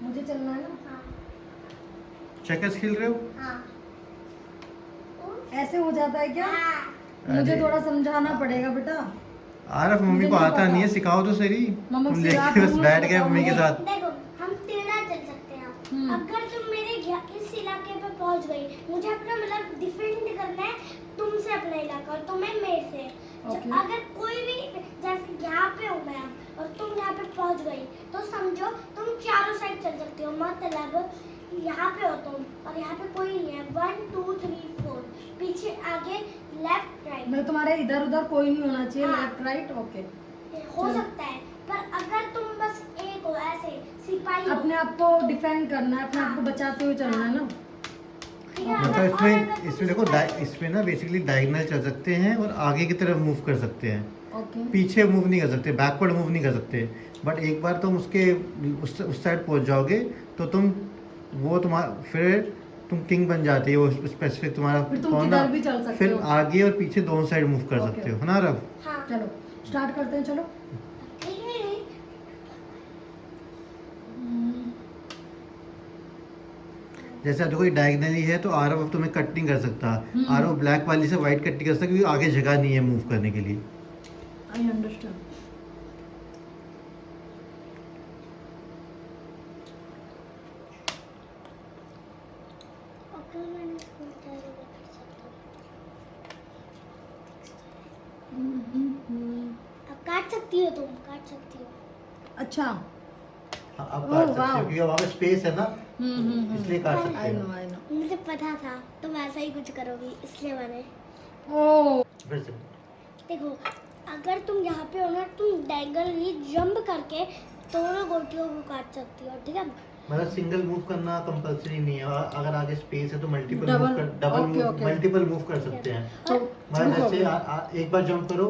मुझे चलना है ना। हाँ चेकर्स खेल रहे हो? हाँ ऐसे हो जाता है क्या? हाँ। मुझे अरे। थोड़ा समझाना पड़ेगा बेटा। आरफ मम्मी मुझे को नहीं आता पता। नहीं है, सिखाओ तो सही। मम्मा तुम सिखा, लेके बस तुम बैठ गए बताओ मम्मी के मुझे। साथ। देखो हम टेढ़ा चल सकते हैं। अगर तुम मेरे इस इलाके पे पहुंच गई, मुझे अपना मतलब डिफेंड करना है तुमसे अपना इलाका और तुम्हें मेरे से। Okay. अगर कोई भी जैसे यहाँ पे हूँ मैं और तुम यहाँ पे पहुंच गई तो समझो तुम चारों साइड चल सकते हो। मतलब यहाँ पे हो तुम और यहाँ पे कोई नहीं है। 1 2 3 4 पीछे आगे लेफ्ट राइट मतलब तुम्हारे इधर उधर कोई नहीं होना चाहिए। हाँ। Left right okay. हो सकता है, पर अगर तुम बस एक हो ऐसे सिपाही हो, अपने आप को डिफेंड करना है, अपने आप को बचाते हुए चलना है ना। ठीक है? मतलब और इसमें अगर इसमें देखो इसमें ना बेसिकली डायगोनल चल सकते हैं और आगे की तरफ मूव कर सकते हैं। ओके। पीछे मूव नहीं कर सकते, बैकवर्ड मूव नहीं कर सकते। बट एक बार तुम उसके उस साइड पहुंच जाओगे तो तुम वो तुम्हारा फिर तुम किंग बन जाती है। वो स्पेसिफिक तुम्हारा फिर तुम कौन ना, किधर भी चल सकते फिर हो। आगे और पीछे दोनों साइड मूव कर ओके, सकते हो, है ना रब? हाँ चलो स्टार्ट करते हैं। चलो। ठीक है। जैसे अब देखो ये डायगनली है तो आरव अब तुम्हें कट नहीं कर सकता। आरव ब्लैक वाली से वाइट कट नहीं कर सकता क्योंकि आगे जगह नहीं है मूव करने के लिए। I understand. अगर मैंने इसको उतारा तो कर सकता हूँ। अब काट सकती हो, तुम काट सकती हो। अच्छा। हाँ, अब ओह, काट सकते वाह। हो क्योंकि वहाँ पे स्पेस है ना, इसलिए काट सकते आई हो। No I know. मुझे पता था तुम ऐसा ही कुछ करोगी, इसलिए मैंने ओह फिर से देखो अगर तुम यहाँ पे हो ना, तुम डायगोनली जंप करके दोनों गोटियों को काट सकती हो। ठीक है? मतलब सिंगल मूव करना कंपलसरी नहीं है। अगर आगे स्पेस है तो मल्टीपल Double, मूव कर double okay, move okay. Multiple move कर सकते हैं। तो मतलब रुको जैसे अभी। एक बार जंप करो,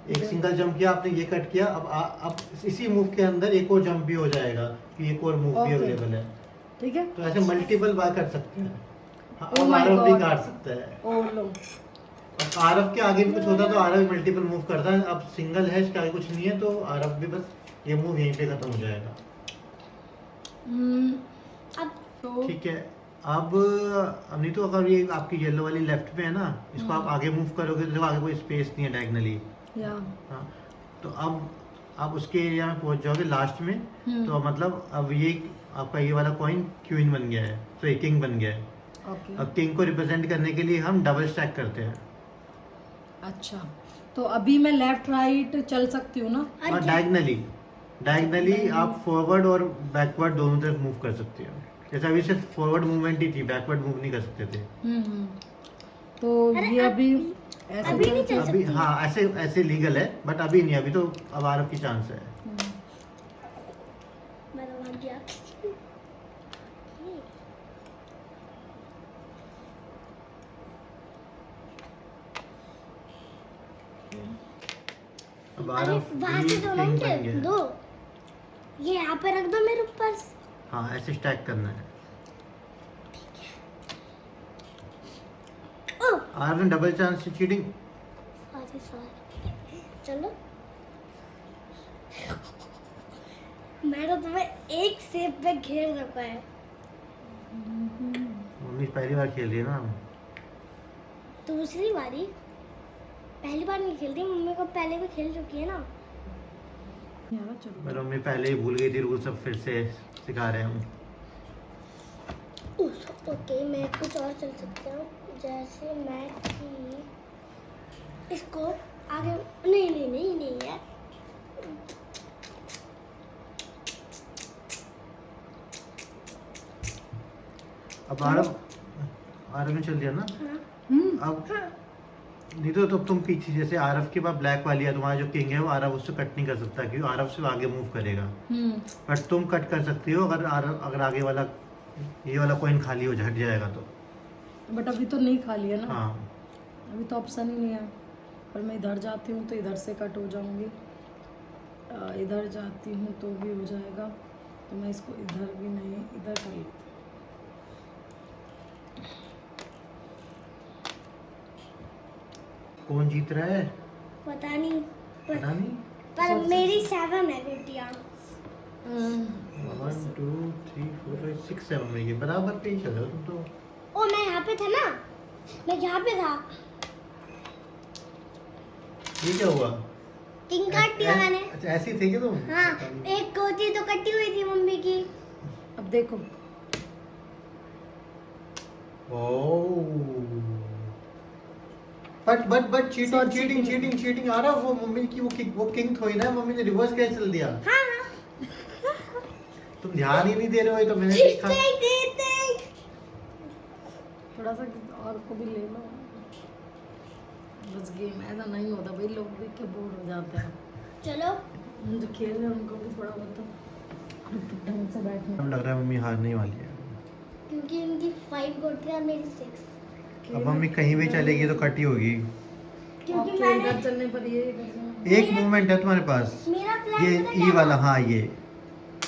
एक सिंगल जंप किया आपने, ये कट किया, अब इसी मूव के अंदर एक और जंप भी हो जाएगा कि एक और मूव भी ओके। अवेलेबल है। ठीक है। तो ऐसे मल्टीपल बार कर सकते हैं। हाँ, Oh अब my आरव भी God. काट सकता है। ओह लो। और आरव के आगे भी कुछ होता तो आरव मल्टीपल मूव करता है। अब सिंगल है, इसके आगे कुछ नहीं है, तो आरव भी बस ये मूव यहीं पे खत्म हो जाएगा। अब तो ठीक है। अब नहीं तो अगर ये आपकी येलो वाली लेफ्ट में है ना, इसको आप आगे मूव करोगे तो देखो आगे कोई स्पेस नहीं है डायगनली। या हाँ, तो अब आप उसके एरिया में पहुंच जाओगे लास्ट में। तो मतलब अब ये आपका ये वाला कॉइन क्वीन बन गया है, तो ये किंग बन गया है। ओके। अब किंग को रिप्रेजेंट करने के लिए हम डबल स्टैक करते हैं। अच्छा तो अभी मैं लेफ्ट राइट चल सकती हूँ ना? और डायगनली डायगनली आप फॉरवर्ड और बैकवर्ड दोनों तरफ मूव कर सकते हो। जैसे अभी सिर्फ फॉरवर्ड मूवमेंट ही थी, बैकवर्ड मूव नहीं कर सकते थे। तो ये अभी ऐसे अभी नहीं चल अभी सकती। हाँ, ऐसे ऐसे लीगल है, बट अभी नहीं। अभी तो अब आरव की चांस है। मैं तो भाग गया। अब अरे आरव वहां भी से किंग दो बन ना गया। दो, ये यहाँ पे रख दो मेरे ऊपर। हाँ, ऐसे स्टैक करना है। ओ आरव ने डबल चांस से चीटिंग। सॉरी चलो, मैं तो तुम्हें एक सेब पे घेर रखा है। मम्मी पहली बार खेल रही है ना। दूसरी बारी, पहली बार नहीं खेलती मम्मी को, पहले भी खेल चुकी है ना। मेरी मम्मी पहले ही भूल गई थी रूल, सब फिर से सिखा रहे हूँ। ओके मैं कुछ और चल सकता हूँ। जैसे मैं कि इसको आगे नहीं है। अब आरव ने चल दिया ना। हाँ अब नहीं तो तुम पीछे, जैसे आरव के पास ब्लैक वाली है, तुम्हारा जो किंग है वो आरव उससे कट नहीं कर सकता क्योंकि आरव से आगे मूव करेगा। बट तुम कट कर सकती हो अगर आगे वाला ये वाला कॉइन खाली हो हट जाएगा तो। बट अभी तो नहीं खाली है ना। हाँ, अभी तो ऑप्शन ही नहीं है। पर मैं इधर जाती हूँ तो इधर से कट हो जाऊंगी, इधर जाती हूँ तो भी हो जाएगा। तो मैं इसको इधर भी नहीं, इधर कर लेती हूँ। कौन जीत रहा है पता नहीं, पता नहीं। पर मेरी 7 है बेटियाँ। 1 2 3 4 5 6 7 में ये बराबर पे ही चल रहे हो तुम तो। ओ मैं यहाँ पे था ना, मैं यहाँ पे था। ये क्या हुआ? किंग काट दिया मैंने। अच्छा ऐसी थी क्या तुम? हाँ, एक गोटी तो कटी हुई थी मम्मी की। अब देखो but cheating Sorry, cheating cheating. Cheating cheating आ रहा वो मम्मी की वो किंग थोड़ी ना, मम्मी ने रिवर्स कैसे चल दिया? हाँ तुम ध्यान ही नहीं दे रहे हो, ये तो मैंने देखा। थोड़ा सा और को भी ले लो, बस गेम ऐसा नहीं होता भाई, लोग देख के बोर हो जाते हैं। चलो जो खेल रहे हैं उनको भी थोड़ा बहुत ढंग से बैठना। अब लग रहा है मम्मी हारने वाली है। क्योंकि उनकी 5 गोटियां मेरी 6। अब मम्मी कहीं भी चलेगी तो कटी होगी। क्योंकि आपके मैंने इधर चलने पर ये इधर चलना। एक मूवमेंट है तुम्हारे पास, मेरा प्लान ये पता ई क्या वाला। था? हाँ ये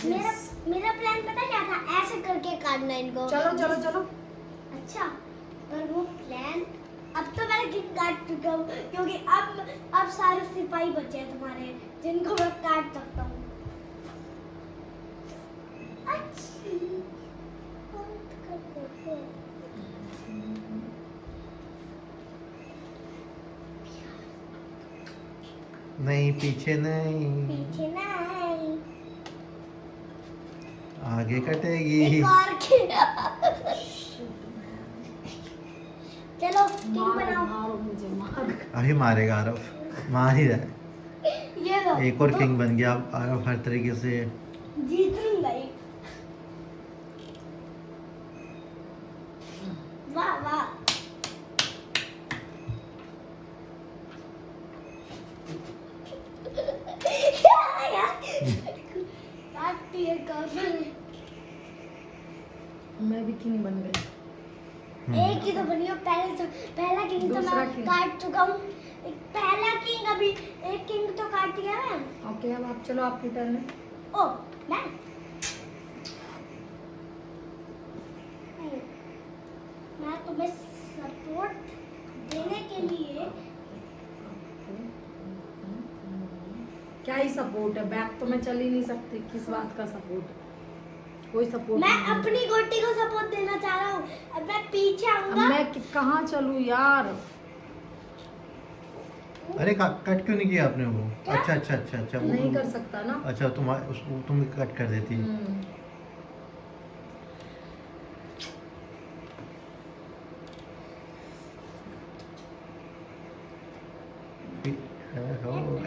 मेरा मेरा प्लान पता क्या था? ऐसे करके काटना इनको। चलो चलो चलो। अच्छा, पर वो प्लान अब तो मैंने किंग काट चुका हूँ, क्योंकि अब सारे सिपाही बचे हैं तुम्हारे, जिनको मैं काट सकता हूँ। अच्छी बात करते हैं। नहीं, पीछे नहीं, पीछे नहीं, आगे कटेगी। एक और चलो किंग मारो बनाओ। मारो मुझे मार। अभी मारेगा आरव, मार ही रहा है। ये लो, एक और किंग बन गया अब आरव हर तरीके से। जीतूंगा ही। वाह वाह, काटती है काफी। मैं भी किंग बन गई। एक ही तो बनी हो, पहला किंग तो दूसरा मैं king। काट चुका हूँ। पहला किंग, अभी एक किंग तो काट दिया मैं। ओके अब आप चलो, आपकी टर्न है। ओ मैं तुम्हें सपोर्ट देने के लिए क्या ही सपोर्ट है, बैक तो मैं चल ही नहीं सकती, किस बात का सपोर्ट? कोई सपोर्ट मैं नहीं है। अपनी गोटी को सपोर्ट देना चाह रहा हूँ। अब मैं पीछे अब आऊंगा। मैं कहाँ चलूँ यार? अरे कट क्यों नहीं किया आपने वो? क्या? अच्छा अच्छा अच्छा अच्छा नहीं कर सकता ना। अच्छा तुम कट कर देती।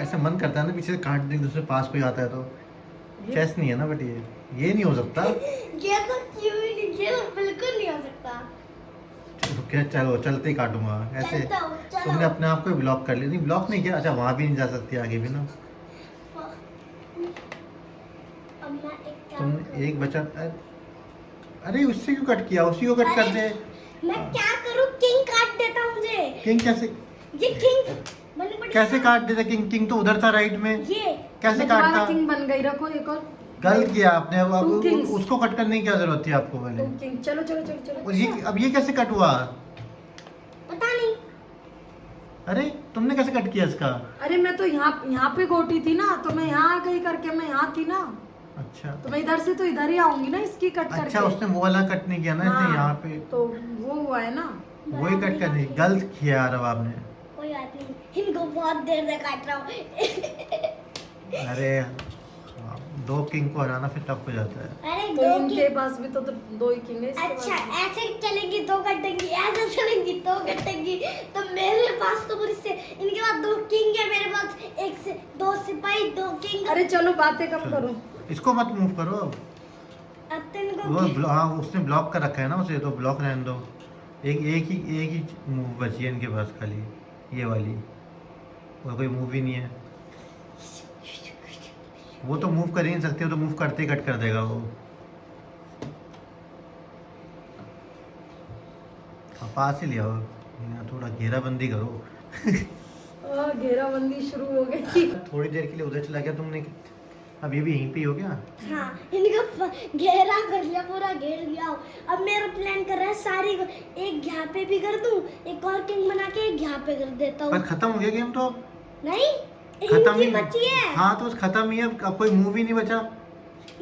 ऐसा मन करता है ना पीछे से काट दें, दूसरे पास कोई आता है तो। चेस नहीं है ना, बट ये नहीं हो सकता। ये तो क्यों ही नहीं, ये तो बिल्कुल नहीं हो सकता। तो क्या, चलो चलते ही काटूंगा ऐसे। चलता हूँ, चलो। तुमने अपने आप को ब्लॉक कर लिया। नहीं ब्लॉक नहीं किया, अच्छा वहां भी नहीं जा सकती आगे भी ना। अब मैं एक काम तुमने एक बचा। अरे उससे क्यों कट किया? उसी को कट कर दे। मैं क्या करूँ? किंग काट देता मुझे। किंग कैसे ये किंग कैसे काट देता? किंग किंग तो उधर था राइट में, ये कैसे काटता? किंग बन गई, रखो एक और। गलत किया आपने। अब Two kings। उसको कट करने की क्या जरूरत थी आपको पहले? तुम किंग, चलो चलो चलो चलो। और ये अब ये कैसे कट हुआ? पता नहीं। अरे तुमने कैसे कट किया इसका? अरे मैं तो यहाँ पे गोटी थी ना, तो मैं यहाँ आ गई करके, मैं यहाँ थी ना, अच्छा तो मैं इधर से तो इधर ही आऊंगी ना, इसकी कट करके। अच्छा, उसने वो वाला कट नहीं किया ना, इसने यहाँ पे तो वो हुआ है ना। वही कट कर दी। गलत किया यार अब आपने। कोई बात नहीं, इनको बहुत देर से काट रहा हूँ। अरे दो किंग को हराना फिर टफ हो जाता है। अरे तो दो इनके किंग। पास भी तो दो ही किंग है। इसके अच्छा, पास भी। ऐसे चलेंगी तो कटेंगी, ऐसे चलेंगी तो कटेंगी। तो मेरे पास तो पूरी से इनके पास 2 किंग है, मेरे पास एक से 2 सिपाही, 2 किंग। अरे चलो बातें कम करो। इसको मत मूव करो अब। अब तो इनको वो हाँ उसने ब्लॉक कर रखा है ना उसे, तो ब्लॉक रहने दो। एक ही मूव बची है इनके पास खाली, ये वाली। और कोई मूव ही नहीं है। वो तो मूव कर ही नहीं सकते, वो तो मूव करते ही कट कर देगा वो। पास ही लिया हो, थोड़ा घेराबंदी करो। घेराबंदी शुरू हो गई। थोड़ी देर के लिए उधर चला गया तुमने, अब ये भी यहीं पे ही हो गया। हाँ, इनको घेरा कर लिया, पूरा घेर लिया। अब मेरा प्लान कर रहा है सारी एक यहाँ पे भी कर दूं, एक और किंग बना के एक यहाँ पे कर देता हूँ। पर खत्म हो गया गेम तो। नहीं, खत्म इनकी ही बची है। हाँ तो बस खत्म ही है, अब कोई मूव ही नहीं बचा।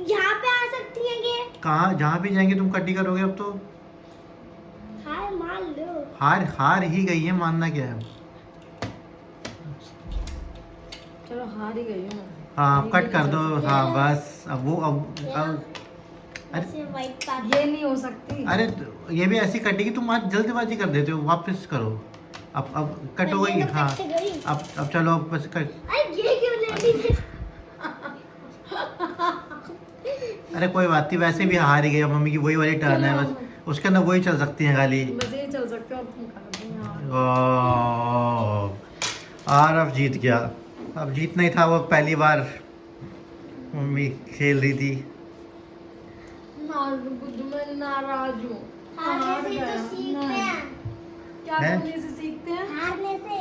यहाँ पे आ सकती है ये। कहाँ जहाँ भी जाएंगे तुम कट ही करोगे अब तो। हार मान लो। हार हार ही गई है, मानना क्या है। चलो हार ही गई हूँ। हाँ नहीं कट लेके कर जा दो। सकते। हाँ बस अब वो अब ऐसे वाइट पार्ट। ये नहीं हो सकती। अरे ये भी ऐसी कटेगी, तुम आज जल्दबाजी कर देते हो, वापस करो। अब कट हो गई। हाँ अब चलो अब बस कट। अरे ये क्यों लेडी? अरे कोई बात नहीं, वैसे भी हार ही गई, अब मम्मी की वही वाली टर्न है, बस उसके अंदर वही चल सकती है खाली। बस ये चल सकते हो, अब तुम कर दी। आरफ जीत गया। अब जीतना ही था, वो पहली बार मम्मी खेल रही थी। मैं नाराज हूँ। हारने से तो सीखते हैं। क्या हैं? करने से सीखते हैं? हारने से।